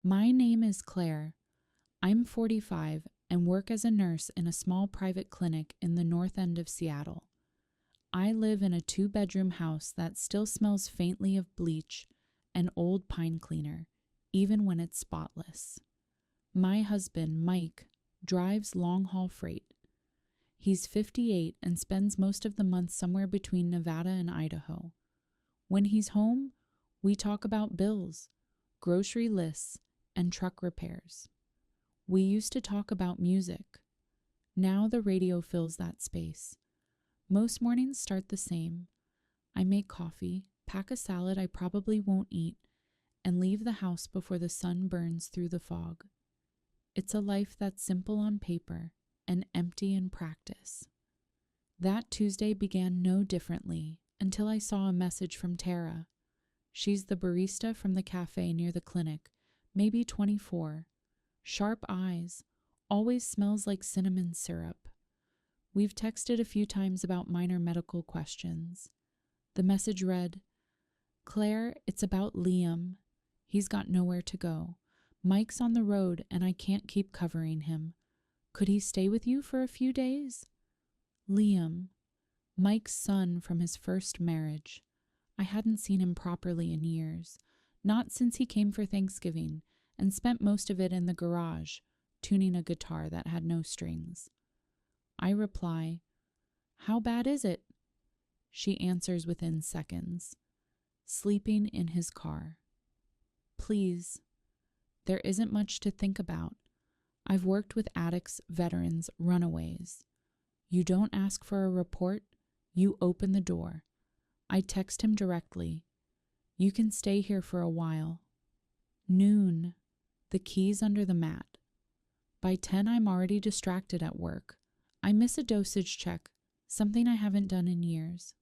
My name is Claire. I'm 45 and work as a nurse in a small private clinic in the north end of Seattle. I live in a 2-bedroom house that still smells faintly of bleach and old pine cleaner, even when it's spotless. My husband, Mike, drives long-haul freight. He's 58 and spends most of the month somewhere between Nevada and Idaho. When he's home, we talk about bills, grocery lists, and truck repairs. We used to talk about music. Now the radio fills that space. Most mornings start the same. I make coffee, pack a salad I probably won't eat, and leave the house before the sun burns through the fog. It's a life that's simple on paper and empty in practice. That Tuesday began no differently until I saw a message from Tara. She's the barista from the cafe near the clinic, maybe 24. Sharp eyes, always smells like cinnamon syrup. We've texted a few times about minor medical questions. The message read, "Claire, it's about Liam. He's got nowhere to go. Mike's on the road and I can't keep covering him. Could he stay with you for a few days?" Liam, Mike's son from his first marriage. I hadn't seen him properly in years, not since he came for Thanksgiving and spent most of it in the garage, tuning a guitar that had no strings. I reply, "How bad is it?" She answers within seconds, "Sleeping in his car." Please, there isn't much to think about. I've worked with addicts, veterans, runaways. You don't ask for a report, you open the door. I text him directly. "You can stay here for a while." Noon. The keys under the mat. By 10, I'm already distracted at work. I miss a dosage check, something I haven't done in years.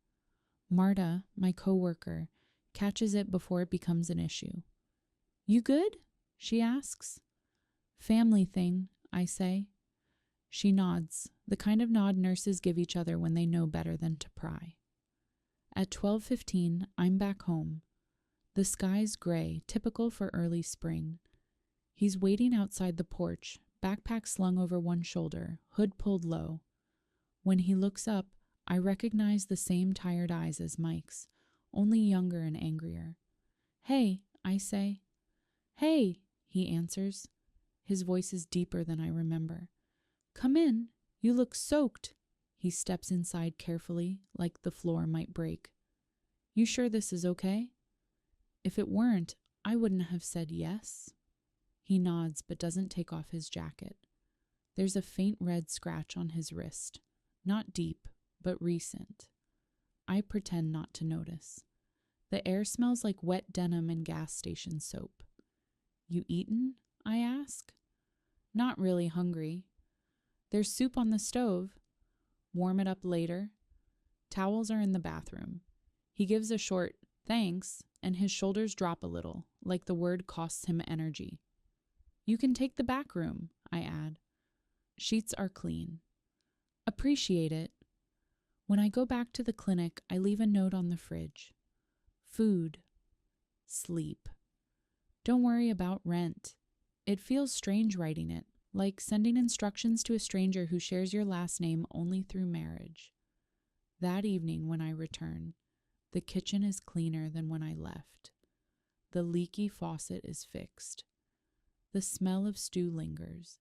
Marta, my coworker, catches it before it becomes an issue. "You good?" she asks. "Family thing," I say. She nods, the kind of nod nurses give each other when they know better than to pry. At 12:15, I'm back home. The sky's gray, typical for early spring. He's waiting outside the porch, backpack slung over one shoulder, hood pulled low. When he looks up, I recognize the same tired eyes as Mike's, only younger and angrier. "Hey," I say. "Hey," he answers. His voice is deeper than I remember. "Come in. You look soaked." He steps inside carefully, like the floor might break. "You sure this is okay?" If it weren't, I wouldn't have said yes. He nods but doesn't take off his jacket. There's a faint red scratch on his wrist. Not deep, but recent. I pretend not to notice. The air smells like wet denim and gas station soap. "You eaten?" I ask. "Not really hungry." "There's soup on the stove." "Warm it up later." Towels are in the bathroom. He gives a short "thanks," and his shoulders drop a little, like the word costs him energy. "You can take the back room," I add. Sheets are clean. "Appreciate it." When I go back to the clinic, I leave a note on the fridge. Food. Sleep. Don't worry about rent. It feels strange writing it, like sending instructions to a stranger who shares your last name only through marriage. That evening when I return, the kitchen is cleaner than when I left. The leaky faucet is fixed. The smell of stew lingers,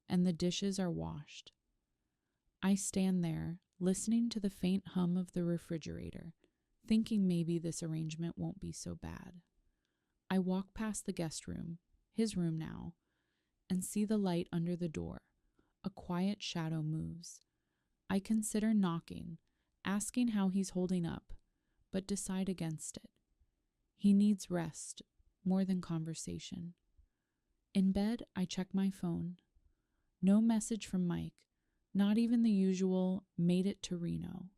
and the dishes are washed. I stand there, listening to the faint hum of the refrigerator, thinking maybe this arrangement won't be so bad. I walk past the guest room, his room now, and see the light under the door. A quiet shadow moves. I consider knocking, asking how he's holding up, but decide against it. He needs rest, more than conversation. In bed, I check my phone. No message from Mike, not even the usual "made it to Reno."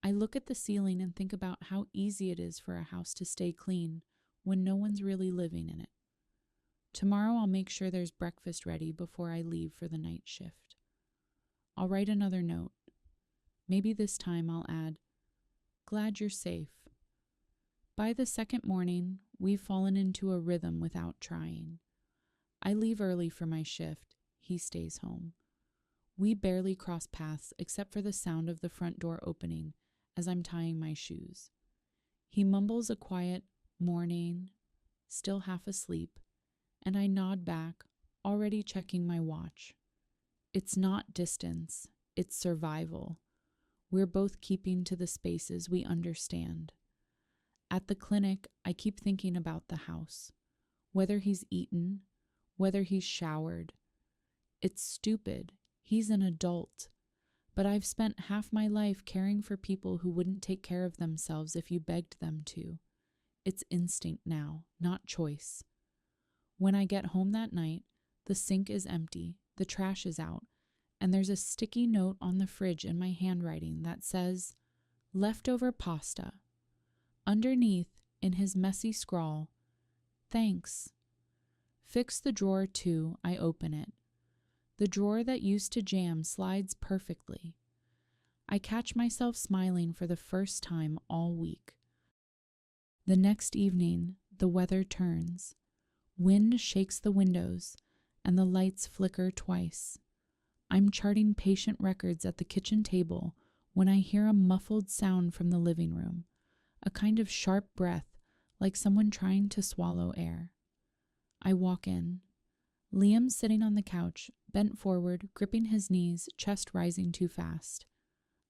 I look at the ceiling and think about how easy it is for a house to stay clean when no one's really living in it. Tomorrow I'll make sure there's breakfast ready before I leave for the night shift. I'll write another note. Maybe this time I'll add, "Glad you're safe." By the second morning, we've fallen into a rhythm without trying. I leave early for my shift. He stays home. We barely cross paths except for the sound of the front door opening as I'm tying my shoes. He mumbles a quiet morning, still half asleep, and I nod back, already checking my watch. It's not distance, it's survival. We're both keeping to the spaces we understand. At the clinic, I keep thinking about the house. Whether he's eaten, whether he's showered. It's stupid. He's an adult. But I've spent half my life caring for people who wouldn't take care of themselves if you begged them to. It's instinct now, not choice. When I get home that night, the sink is empty, the trash is out, and there's a sticky note on the fridge in my handwriting that says, "Leftover pasta." Underneath, in his messy scrawl, "Thanks." Fix the drawer too, I open it. The drawer that used to jam slides perfectly. I catch myself smiling for the first time all week. The next evening, the weather turns. Wind shakes the windows, and the lights flicker twice. I'm charting patient records at the kitchen table when I hear a muffled sound from the living room, a kind of sharp breath, like someone trying to swallow air. I walk in. Liam's sitting on the couch, bent forward, gripping his knees, chest rising too fast.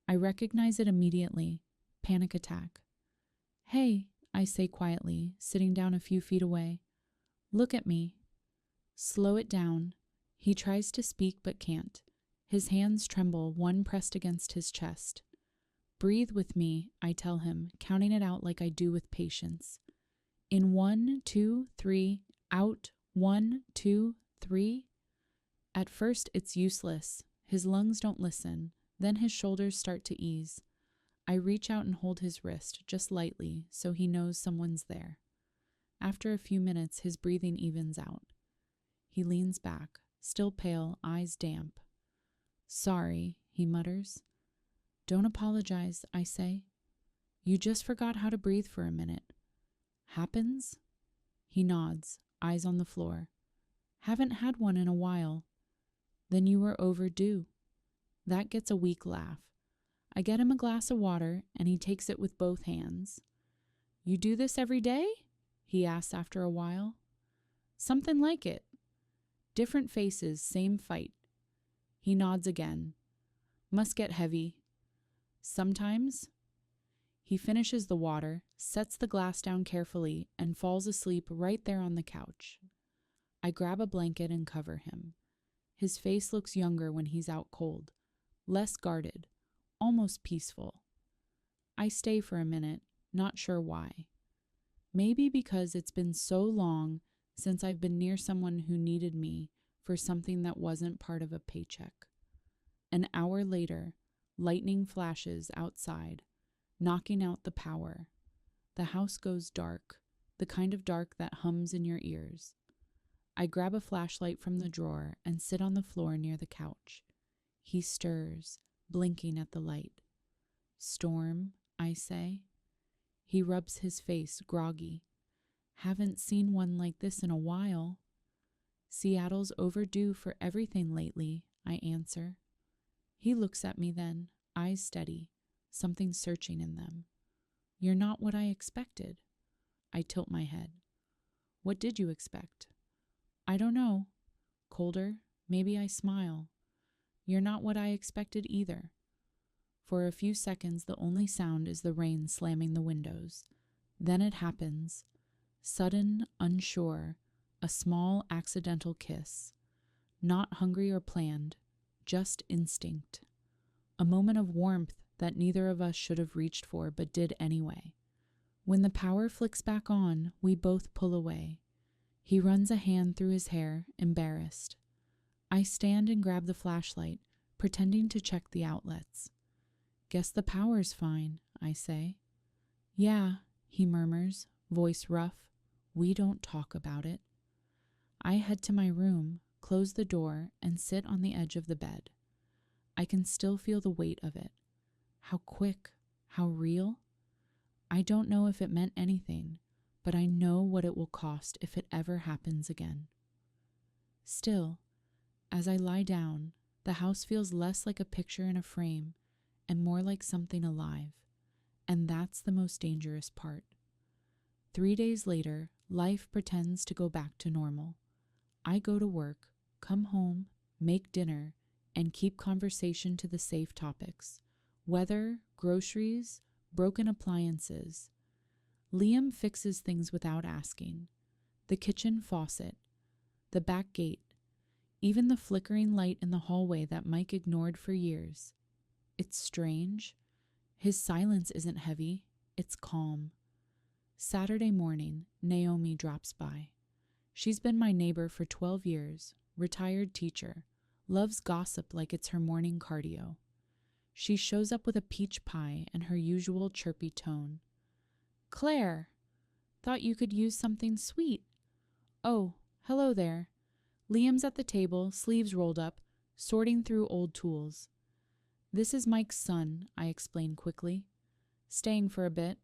I recognize it immediately. Panic attack. "Hey," I say quietly, sitting down a few feet away. "Look at me." "Slow it down." He tries to speak but can't. His hands tremble, one pressed against his chest. "Breathe with me," I tell him, counting it out like I do with patience. "In 1, 2, 3, out, 1, 2, 3. At first, it's useless. His lungs don't listen. Then his shoulders start to ease. I reach out and hold his wrist, just lightly, so he knows someone's there. After a few minutes, his breathing evens out. He leans back, still pale, eyes damp. "Sorry," he mutters. "Don't apologize," I say. "You just forgot how to breathe for a minute." "Happens?" He nods, eyes on the floor. "Haven't had one in a while." "Then you were overdue." That gets a weak laugh. I get him a glass of water, and he takes it with both hands. "You do this every day?" he asks after a while. "Something like it." Different faces, same fight. He nods again. "Must get heavy." "Sometimes." He finishes the water, sets the glass down carefully, and falls asleep right there on the couch. I grab a blanket and cover him. His face looks younger when he's out cold, less guarded, almost peaceful. I stay for a minute, not sure why. Maybe because it's been so long since I've been near someone who needed me for something that wasn't part of a paycheck. An hour later, lightning flashes outside, knocking out the power. The house goes dark, the kind of dark that hums in your ears. I grab a flashlight from the drawer and sit on the floor near the couch. He stirs, blinking at the light. "Storm," I say. He rubs his face, groggy. "Haven't seen one like this in a while." "Seattle's overdue for everything lately," I answer. He looks at me then, eyes steady, something searching in them. "You're not what I expected." I tilt my head. "What did you expect?" "I don't know. Colder, maybe I smile." "You're not what I expected either." For a few seconds, the only sound is the rain slamming the windows. Then it happens. Sudden, unsure, a small accidental kiss. Not hungry or planned, just instinct. A moment of warmth that neither of us should have reached for but did anyway. When the power flicks back on, we both pull away. He runs a hand through his hair, embarrassed. I stand and grab the flashlight, pretending to check the outlets. "Guess the power's fine," I say. "Yeah," he murmurs, voice rough. "We don't talk about it." I head to my room, close the door, and sit on the edge of the bed. I can still feel the weight of it. How quick, how real. I don't know if it meant anything, but I know what it will cost if it ever happens again. Still, as I lie down, the house feels less like a picture in a frame and more like something alive, and that's the most dangerous part. 3 days later, life pretends to go back to normal. I go to work, come home, make dinner, and keep conversation to the safe topics: weather, groceries, broken appliances. Liam fixes things without asking: the kitchen faucet, the back gate, even the flickering light in the hallway that Mike ignored for years. It's strange. His silence isn't heavy, it's calm. Saturday morning, Naomi drops by. She's been my neighbor for 12 years, retired teacher, loves gossip like it's her morning cardio. She shows up with a peach pie and her usual chirpy tone. "Claire, thought you could use something sweet." "Oh, hello there." Liam's at the table, sleeves rolled up, sorting through old tools. "This is Mike's son," I explain quickly. "Staying for a bit."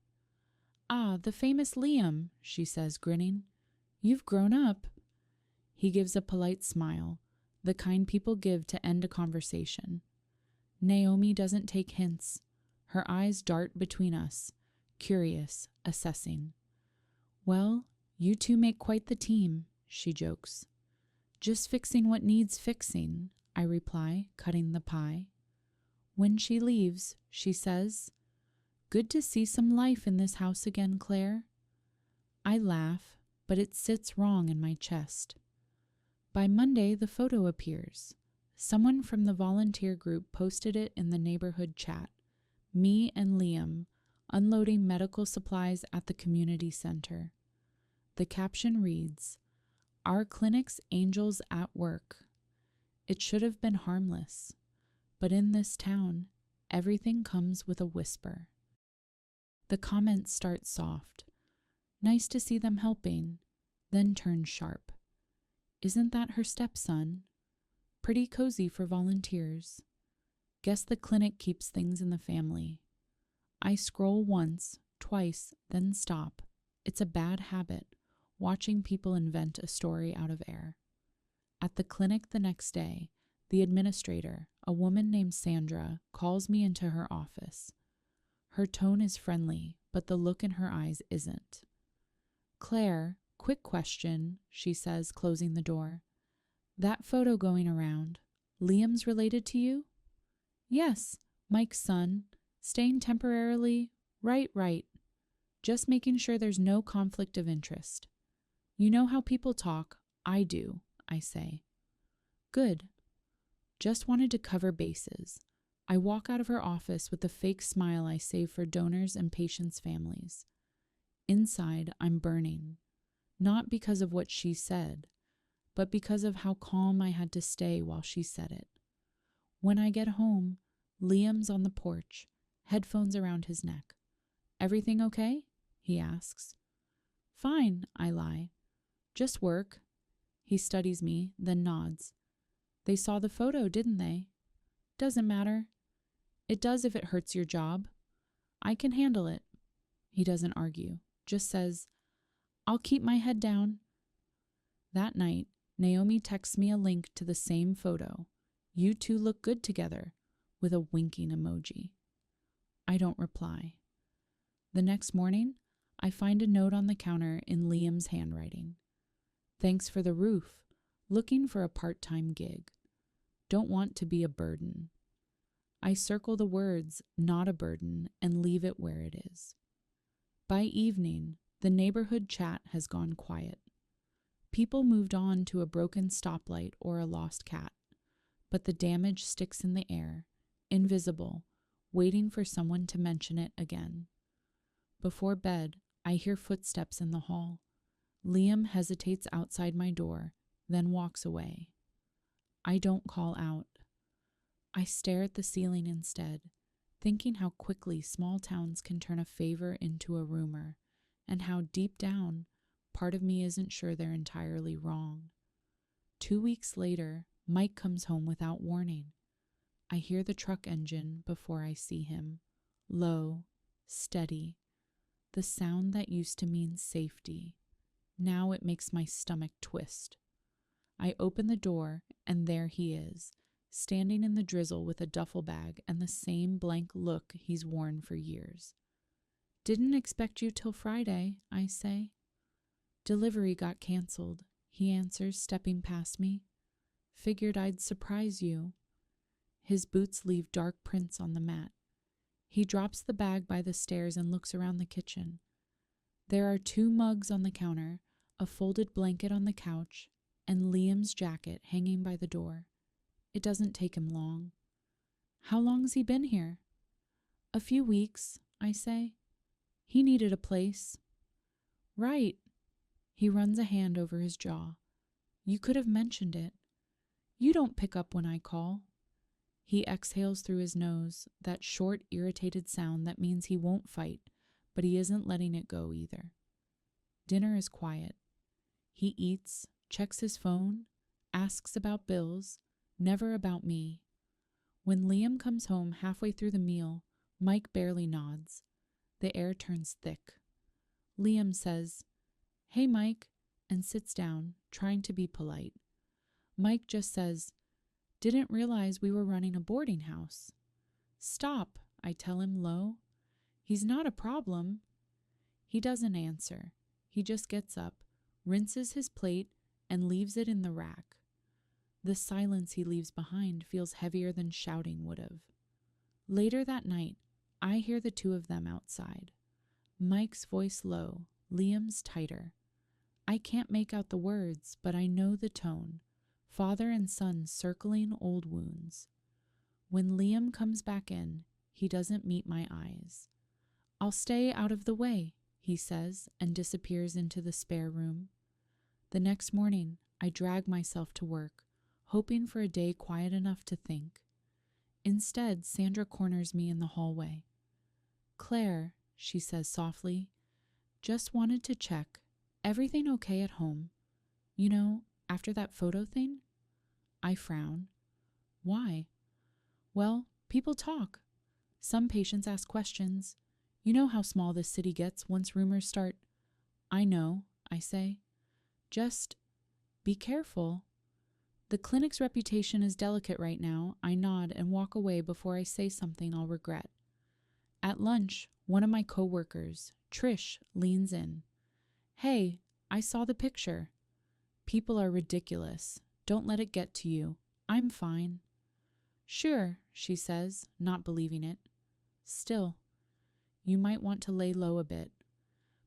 "Ah, the famous Liam," she says, grinning. "You've grown up." He gives a polite smile, the kind people give to end a conversation. Naomi doesn't take hints. Her eyes dart between us, curious, assessing. "Well, you two make quite the team," she jokes. "Just fixing what needs fixing," I reply, cutting the pie. When she leaves, she says, "Good to see some life in this house again, Claire." I laugh, but it sits wrong in my chest. By Monday, the photo appears. Someone from the volunteer group posted it in the neighborhood chat. Me and Liam unloading medical supplies at the community center. The caption reads, "Our clinic's angels at work." It should have been harmless, but in this town, everything comes with a whisper. The comments start soft. "Nice to see them helping," then turn sharp. "Isn't that her stepson? Pretty cozy for volunteers. Guess the clinic keeps things in the family." I scroll once, twice, then stop. It's a bad habit, watching people invent a story out of air. At the clinic the next day, the administrator, a woman named Sandra, calls me into her office. Her tone is friendly, but the look in her eyes isn't. "Claire, quick question," she says, closing the door. "That photo going around, Liam's related to you?" "Yes, Mike's son. Staying temporarily. Right. Just making sure there's no conflict of interest." "You know how people talk. I do," I say. "Good. Just wanted to cover bases." I walk out of her office with the fake smile I save for donors and patients' families. Inside, I'm burning. Not because of what she said, but because of how calm I had to stay while she said it. When I get home, Liam's on the porch, headphones around his neck. "Everything okay?" he asks. "Fine," I lie. "Just work." He studies me, then nods. "They saw the photo, didn't they?" "Doesn't matter." "It does if it hurts your job." "I can handle it." He doesn't argue, just says, "I'll keep my head down." That night, Naomi texts me a link to the same photo. "You two look good together," with a winking emoji. I don't reply. The next morning, I find a note on the counter in Liam's handwriting. "Thanks for the roof. Looking for a part-time gig. Don't want to be a burden." I circle the words, "not a burden," and leave it where it is. By evening, the neighborhood chat has gone quiet. People moved on to a broken stoplight or a lost cat, but the damage sticks in the air, invisible, waiting for someone to mention it again. Before bed, I hear footsteps in the hall. Liam hesitates outside my door, then walks away. I don't call out. I stare at the ceiling instead, thinking how quickly small towns can turn a favor into a rumor, and how deep down, part of me isn't sure they're entirely wrong. 2 weeks later, Mike comes home without warning. I hear the truck engine before I see him. Low, steady. The sound that used to mean safety. Now it makes my stomach twist. I open the door, and there he is, standing in the drizzle with a duffel bag and the same blank look he's worn for years. "Didn't expect you till Friday," I say. "Delivery got canceled," he answers, stepping past me. "Figured I'd surprise you." His boots leave dark prints on the mat. He drops the bag by the stairs and looks around the kitchen. There are 2 mugs on the counter, a folded blanket on the couch, and Liam's jacket hanging by the door. It doesn't take him long. "How long's he been here?" "A few weeks," I say. "He needed a place." "Right." He runs a hand over his jaw. "You could have mentioned it. You don't pick up when I call." He exhales through his nose, that short, irritated sound that means he won't fight, but he isn't letting it go either. Dinner is quiet. He eats, checks his phone, asks about bills, never about me. When Liam comes home halfway through the meal, Mike barely nods. The air turns thick. Liam says, "Hey, Mike," and sits down, trying to be polite. Mike just says, "Didn't realize we were running a boarding house." "Stop," I tell him low. "He's not a problem." He doesn't answer. He just gets up, rinses his plate, and leaves it in the rack. The silence he leaves behind feels heavier than shouting would have. Later that night, I hear the 2 of them outside. Mike's voice low, Liam's tighter. I can't make out the words, but I know the tone. Father and son circling old wounds. When Liam comes back in, he doesn't meet my eyes. "I'll stay out of the way," he says, and disappears into the spare room. The next morning, I drag myself to work, hoping for a day quiet enough to think. Instead, Sandra corners me in the hallway. "Claire," she says softly, "just wanted to check. Everything okay at home? You know, after that photo thing?" I frown. "Why?" "Well, people talk. Some patients ask questions. You know how small this city gets once rumors start." "I know," I say. "Just be careful." The clinic's reputation is delicate right now. I nod and walk away before I say something I'll regret. At lunch, one of my coworkers, Trish, leans in. "Hey, I saw the picture." "People are ridiculous. Don't let it get to you. I'm fine." "Sure," she says, not believing it. Still, you might want to lay low a bit.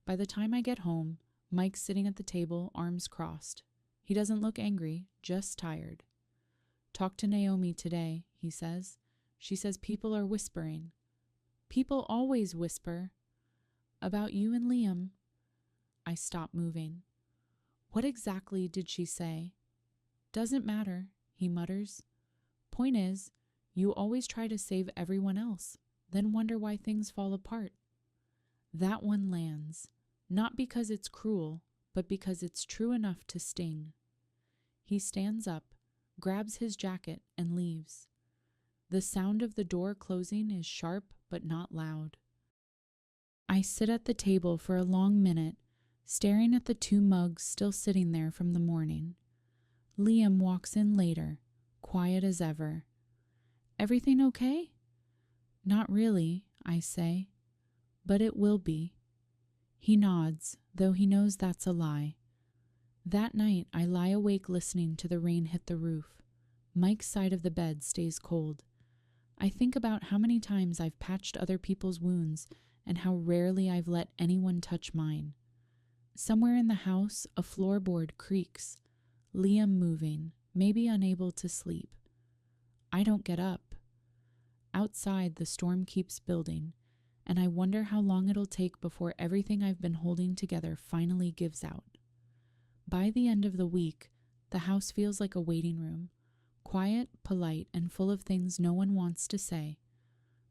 By the time I get home, Mike's sitting at the table, arms crossed. He doesn't look angry, just tired. "Talk to Naomi today," he says. "She says people are whispering." "People always whisper." "About you and Liam." I stop moving. "What exactly did she say?" "Doesn't matter," he mutters. "Point is, you always try to save everyone else, then wonder why things fall apart." That one lands, not because it's cruel, but because it's true enough to sting. He stands up, grabs his jacket, and leaves. The sound of the door closing is sharp but not loud. I sit at the table for a long minute, staring at the 2 mugs still sitting there from the morning. Liam walks in later, quiet as ever. "Everything okay?" "Not really," I say, "but it will be." He nods, though he knows that's a lie. That night, I lie awake listening to the rain hit the roof. Mike's side of the bed stays cold. I think about how many times I've patched other people's wounds and how rarely I've let anyone touch mine. Somewhere in the house, a floorboard creaks. Liam moving, maybe unable to sleep. I don't get up. Outside, the storm keeps building, and I wonder how long it'll take before everything I've been holding together finally gives out. By the end of the week, the house feels like a waiting room, quiet, polite, and full of things no one wants to say.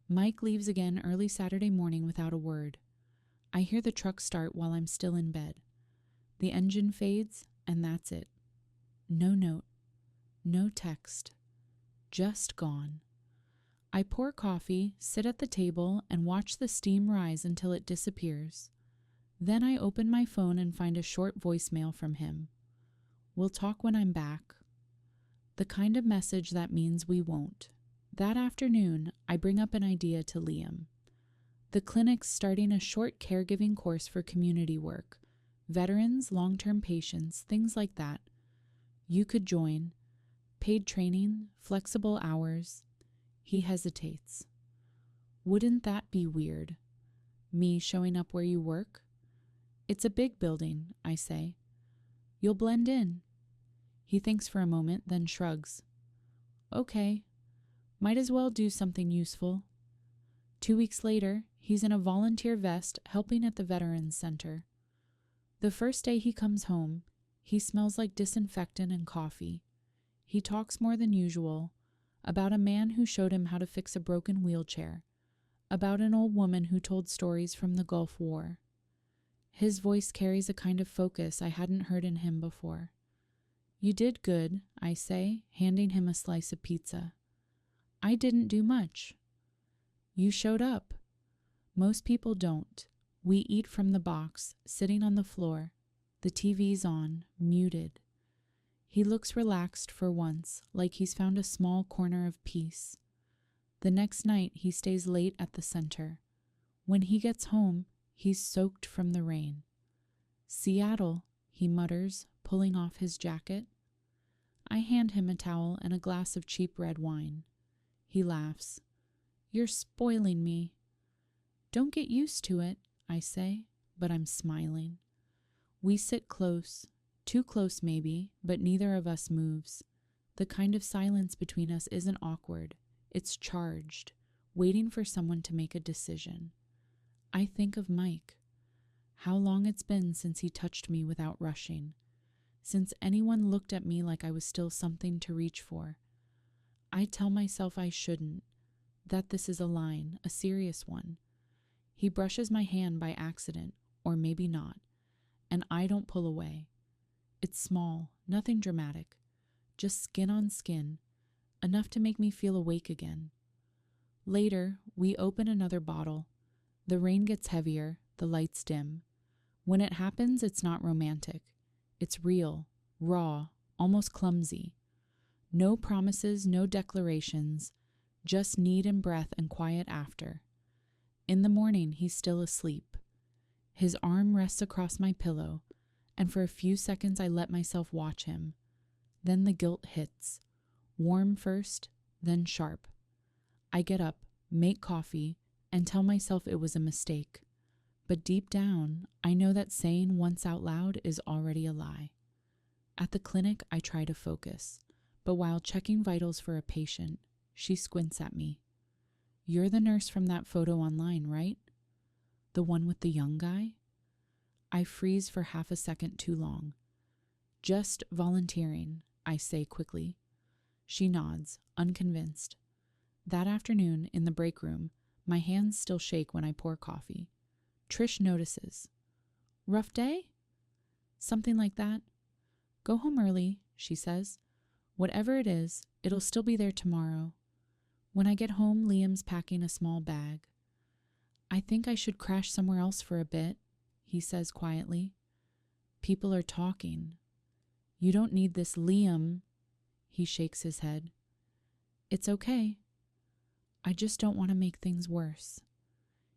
Mike leaves again early Saturday morning without a word. I hear the truck start while I'm still in bed. The engine fades, and that's it. No note, no text, just gone. I pour coffee, sit at the table, and watch the steam rise until it disappears. Then I open my phone and find a short voicemail from him. We'll talk when I'm back. The kind of message that means we won't. That afternoon, I bring up an idea to Liam. The clinic's starting a short caregiving course for community work. Veterans, long-term patients, things like that. You could join. Paid training, flexible hours. He hesitates. Wouldn't that be weird? Me showing up where you work? It's a big building, I say. You'll blend in. He thinks for a moment, then shrugs. Okay, might as well do something useful. 2 weeks later, he's in a volunteer vest helping at the Veterans Center. The first day he comes home, he smells like disinfectant and coffee. He talks more than usual, about a man who showed him how to fix a broken wheelchair, about an old woman who told stories from the Gulf War. His voice carries a kind of focus I hadn't heard in him before. You did good, I say, handing him a slice of pizza. I didn't do much. You showed up. Most people don't. We eat from the box, sitting on the floor. The TV's on, muted. He looks relaxed for once, like he's found a small corner of peace. The next night, he stays late at the center. When he gets home, he's soaked from the rain. Seattle, he mutters, pulling off his jacket. I hand him a towel and a glass of cheap red wine. He laughs. You're spoiling me. Don't get used to it, I say, but I'm smiling. We sit close, too close maybe, but neither of us moves. The kind of silence between us isn't awkward. It's charged, waiting for someone to make a decision. I think of Mike. How long it's been since he touched me without rushing. Since anyone looked at me like I was still something to reach for. I tell myself I shouldn't, that this is a line, a serious one. He brushes my hand by accident, or maybe not, and I don't pull away. It's small, nothing dramatic, just skin on skin, enough to make me feel awake again. Later, we open another bottle. The rain gets heavier, the lights dim. When it happens, it's not romantic. It's real, raw, almost clumsy. No promises, no declarations, just need and breath and quiet after. In the morning, he's still asleep. His arm rests across my pillow, and for a few seconds I let myself watch him. Then the guilt hits. Warm first, then sharp. I get up, make coffee, and tell myself it was a mistake. But deep down, I know that saying once out loud is already a lie. At the clinic, I try to focus, but while checking vitals for a patient, she squints at me. You're the nurse from that photo online, right? The one with the young guy? I freeze for half a second too long. Just volunteering, I say quickly. She nods, unconvinced. That afternoon, in the break room, my hands still shake when I pour coffee. Trish notices. Rough day? Something like that. Go home early, she says. Whatever it is, it'll still be there tomorrow. When I get home, Liam's packing a small bag. I think I should crash somewhere else for a bit, he says quietly. People are talking. You don't need this, Liam. He shakes his head. It's okay. I just don't want to make things worse.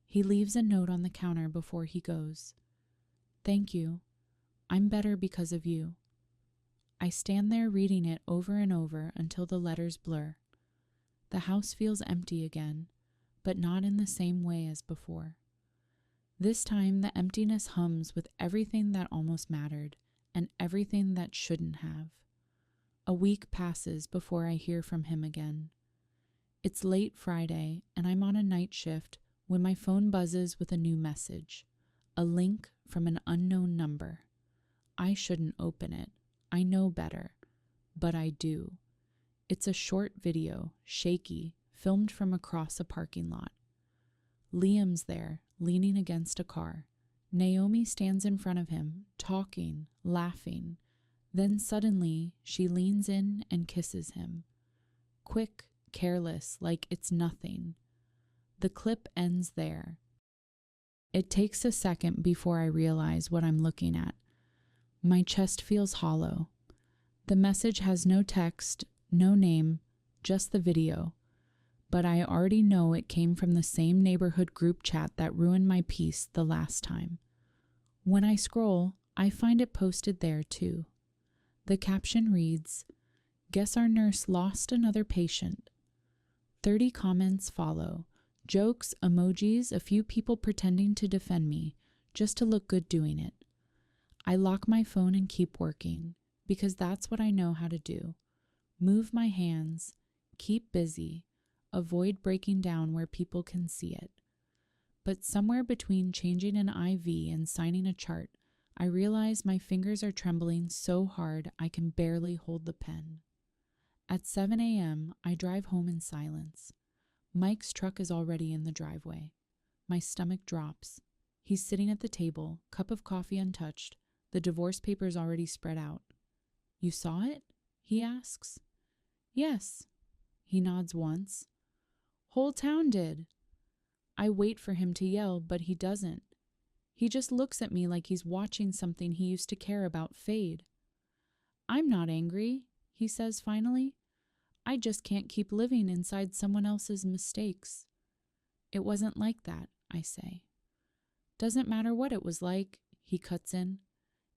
He leaves a note on the counter before he goes. Thank you. I'm better because of you. I stand there reading it over and over until the letters blur. The house feels empty again, but not in the same way as before. This time the emptiness hums with everything that almost mattered and everything that shouldn't have. A week passes before I hear from him again. It's late Friday and I'm on a night shift when my phone buzzes with a new message, a link from an unknown number. I shouldn't open it. I know better, but I do. It's a short video, shaky, filmed from across a parking lot. Liam's there, leaning against a car. Naomi stands in front of him, talking, laughing. Then suddenly, she leans in and kisses him. Quick, careless, like it's nothing. The clip ends there. It takes a second before I realize what I'm looking at. My chest feels hollow. The message has no text, no name, just the video. But I already know it came from the same neighborhood group chat that ruined my peace the last time. When I scroll, I find it posted there too. The caption reads, "Guess our nurse lost another patient." 30 comments follow. Jokes, emojis, a few people pretending to defend me, just to look good doing it. I lock my phone and keep working, because that's what I know how to do. Move my hands, keep busy, avoid breaking down where people can see it. But somewhere between changing an IV and signing a chart, I realize my fingers are trembling so hard I can barely hold the pen. At 7 a.m., I drive home in silence. Mike's truck is already in the driveway. My stomach drops. He's sitting at the table, cup of coffee untouched, the divorce papers already spread out. "You saw it?" he asks. "Yes." He nods once. "Whole town did." I wait for him to yell, but he doesn't. He just looks at me like he's watching something he used to care about fade. "I'm not angry," he says finally. "I just can't keep living inside someone else's mistakes." "It wasn't like that," I say. "Doesn't matter what it was like," he cuts in.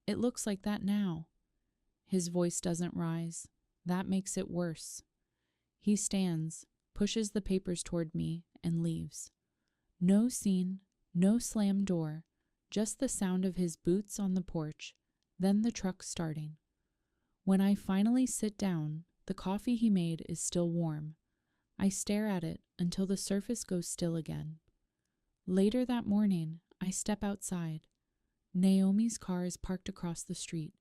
"It looks like that now." His voice doesn't rise. That makes it worse. He stands, pushes the papers toward me, and leaves. No scene, no slam door, just the sound of his boots on the porch, then the truck starting. When I finally sit down, the coffee he made is still warm. I stare at it until the surface goes still again. Later that morning, I step outside. Naomi's car is parked across the street,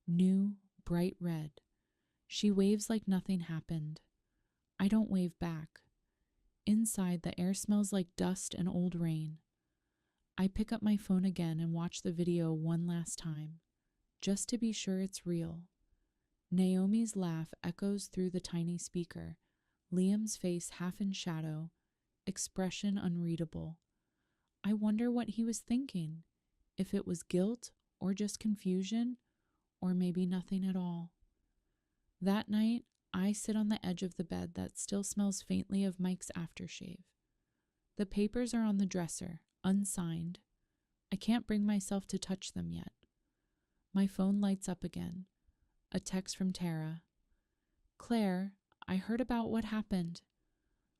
new, bright red. She waves like nothing happened. I don't wave back. Inside, the air smells like dust and old rain. I pick up my phone again and watch the video one last time, just to be sure it's real. Naomi's laugh echoes through the tiny speaker, Liam's face half in shadow, expression unreadable. I wonder what he was thinking, if it was guilt or just confusion, or maybe nothing at all. That night, I sit on the edge of the bed that still smells faintly of Mike's aftershave. The papers are on the dresser, unsigned. I can't bring myself to touch them yet. My phone lights up again. A text from Tara. "Claire, I heard about what happened.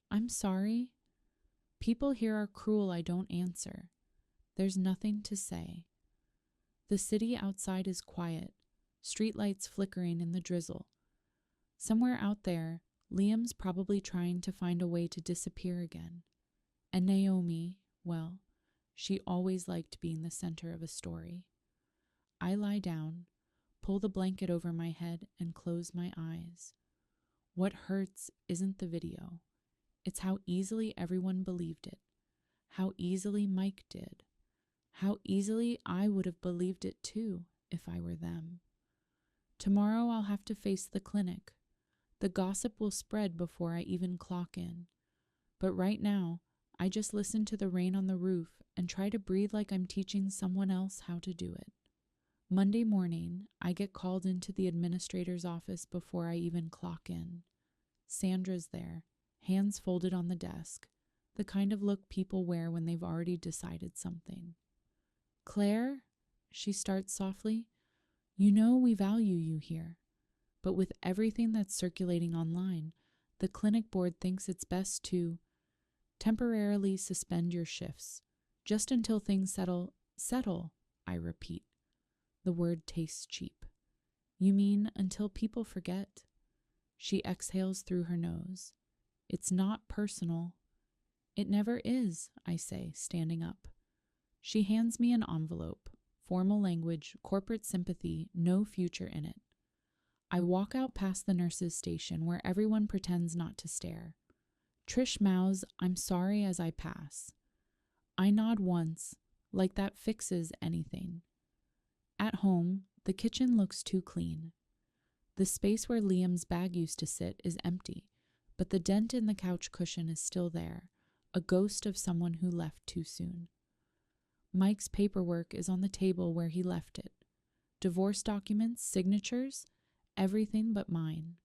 I'm sorry. People here are cruel. I don't answer. There's nothing to say." The city outside is quiet, streetlights flickering in the drizzle. Somewhere out there, Liam's probably trying to find a way to disappear again. And Naomi, well, she always liked being the center of a story. I lie down, pull the blanket over my head, and close my eyes. What hurts isn't the video. It's how easily everyone believed it. How easily Mike did. How easily I would have believed it too, if I were them. Tomorrow I'll have to face the clinic. The gossip will spread before I even clock in. But right now, I just listen to the rain on the roof and try to breathe like I'm teaching someone else how to do it. Monday morning, I get called into the administrator's office before I even clock in. Sandra's there, hands folded on the desk, the kind of look people wear when they've already decided something. "Claire," she starts softly, "you know we value you here. But with everything that's circulating online, the clinic board thinks it's best to temporarily suspend your shifts, just until things settle. Settle, I repeat. The word tastes cheap. "You mean until people forget?" She exhales through her nose. "It's not personal." "It never is," I say, standing up. She hands me an envelope, formal language, corporate sympathy, no future in it. I walk out past the nurses' station where everyone pretends not to stare. Trish mouths, "I'm sorry," as I pass. I nod once, like that fixes anything. At home, the kitchen looks too clean. The space where Liam's bag used to sit is empty, but the dent in the couch cushion is still there, a ghost of someone who left too soon. Mike's paperwork is on the table where he left it. Divorce documents, signatures, everything but mine.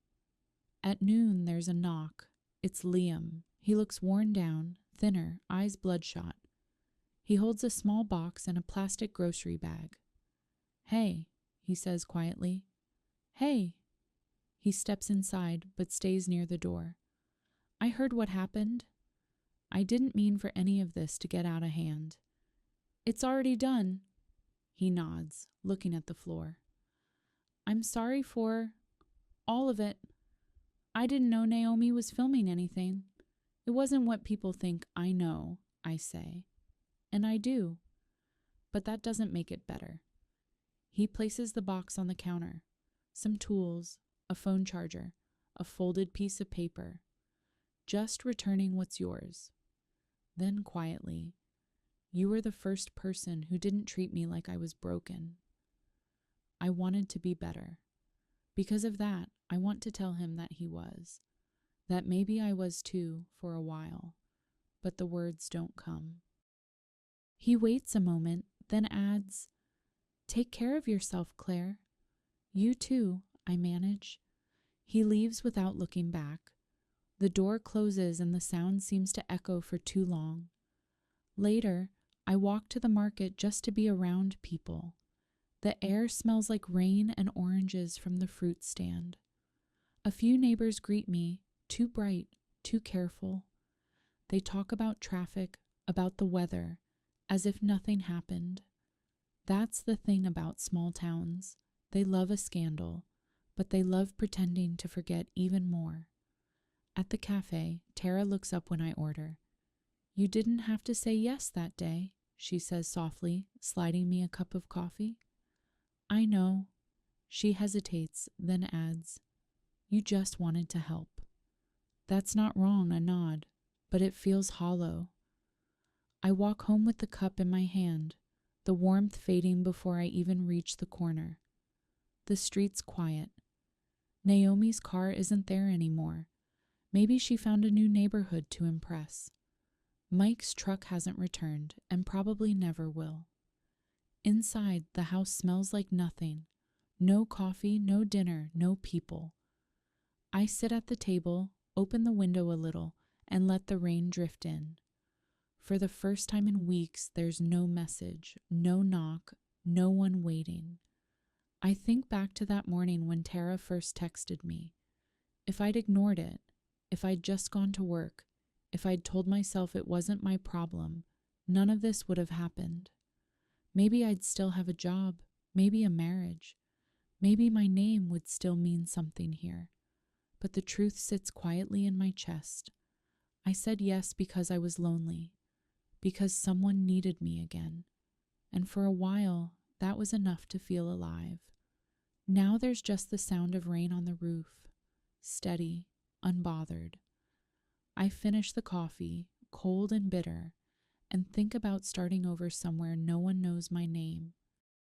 At noon, there's a knock. It's Liam. He looks worn down, thinner, eyes bloodshot. He holds a small box and a plastic grocery bag. "Hey," he says quietly. "Hey." He steps inside, but stays near the door. "I heard what happened. I didn't mean for any of this to get out of hand." "It's already done." He nods, looking at the floor. "I'm sorry for all of it. I didn't know Naomi was filming anything. It wasn't what people think I know," I say. And I do. But that doesn't make it better. He places the box on the counter. Some tools, a phone charger, a folded piece of paper. "Just returning what's yours." Then quietly, "You were the first person who didn't treat me like I was broken." I wanted to be better. Because of that, I want to tell him that he was. That maybe I was too for a while, but the words don't come. He waits a moment, then adds, "Take care of yourself, Claire." "You too," I manage. He leaves without looking back. The door closes and the sound seems to echo for too long. Later, I walk to the market just to be around people. The air smells like rain and oranges from the fruit stand. A few neighbors greet me, too bright, too careful. They talk about traffic, about the weather, as if nothing happened. That's the thing about small towns. They love a scandal, but they love pretending to forget even more. At the cafe, Tara looks up when I order. "You didn't have to say yes that day," she says softly, sliding me a cup of coffee. "I know." She hesitates, then adds, "You just wanted to help." That's not wrong, I nod, but it feels hollow. I walk home with the cup in my hand, the warmth fading before I even reach the corner. The street's quiet. Naomi's car isn't there anymore. Maybe she found a new neighborhood to impress. Mike's truck hasn't returned and probably never will. Inside, the house smells like nothing. No coffee, no dinner, no people. I sit at the table, open the window a little, and let the rain drift in. For the first time in weeks, there's no message, no knock, no one waiting. I think back to that morning when Tara first texted me. If I'd ignored it, if I'd just gone to work, if I'd told myself it wasn't my problem, none of this would have happened. Maybe I'd still have a job, maybe a marriage. Maybe my name would still mean something here. But the truth sits quietly in my chest. I said yes because I was lonely, because someone needed me again. And for a while, that was enough to feel alive. Now there's just the sound of rain on the roof, steady, unbothered. I finish the coffee, cold and bitter, and think about starting over somewhere no one knows my name.